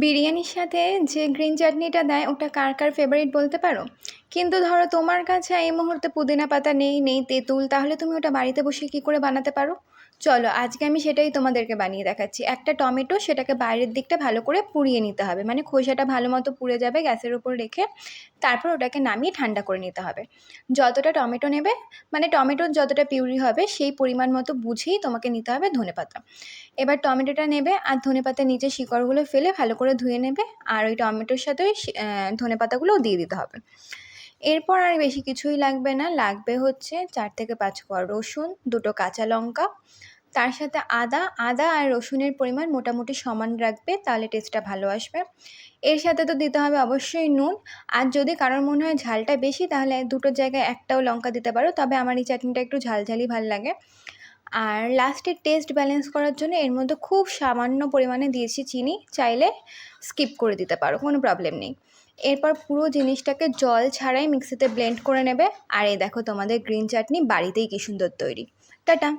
বিরিয়ানির সাথে যে গ্রিন চাটনিটা দেয় ওটা কার কার ফেভারিট বলতে পারো? কিন্তু ধরো তোমার কাছে এই মুহূর্তে পুদিনা পাতা নেই তেঁতুল, তাহলে তুমি ওটা বাড়িতে বসে কী করে বানাতে পারো? চলো আজকে আমি সেটাই তোমাদেরকে বানিয়ে দেখাচ্ছি। একটা টমেটো, সেটাকে বাইরের দিকটা ভালো করে পুড়িয়ে নিতে হবে, মানে খোসাটা ভালো মতো পুড়ে যাবে গ্যাসের উপর রেখে। তারপর ওটাকে নামিয়ে ঠান্ডা করে নিতে হবে। যতটা টমেটো নেবে, মানে টমেটোর যতটা পিউরি হবে সেই পরিমাণ মতো বুঝেই তোমাকে নিতে হবে ধনেপাতা। এবার টমেটোটা নেবে আর ধনেপাতার নিচে শিকড়গুলো ফেলে ভালো করে ধুয়ে নেবে, আর ওই টমেটোর সাথে ওই ধনেপাতাগুলোও দিয়ে দিতে হবে। এরপর আর বেশি কিছুই লাগবে না, লাগবে হচ্ছে 4 থেকে 5 কোয়া রসুন, 2টো কাঁচা লঙ্কা, তার সাথে আদা আর রসুনের পরিমাণ মোটামুটি সমান রাখবে, তাহলে টেস্টটা ভালো আসবে। এর সাথে তো দিতে হবে অবশ্যই নুন। আর যদি কারোর মনে হয় ঝালটা বেশি, তাহলে দুটোর জায়গায় একটাও লঙ্কা দিতে পারো, তবে আমার এই চাটনিটা একটু ঝালঝালই ভাল লাগে। আর লাস্টে টেস্ট ব্যালেন্স করার জন্য এর মধ্যে খুব সামান্য পরিমাণে দিয়েছি চিনি, চাইলে স্কিপ করে দিতে পারো, কোনো প্রবলেম নেই। এরপর পুরো জিনিসটাকে জল ছাড়াই মিক্সিতে ব্লেন্ড করে নেবে। আর এই দেখো তোমাদের গ্রিন চাটনি বাড়িতেই কি সুন্দর তৈরি। টাটা।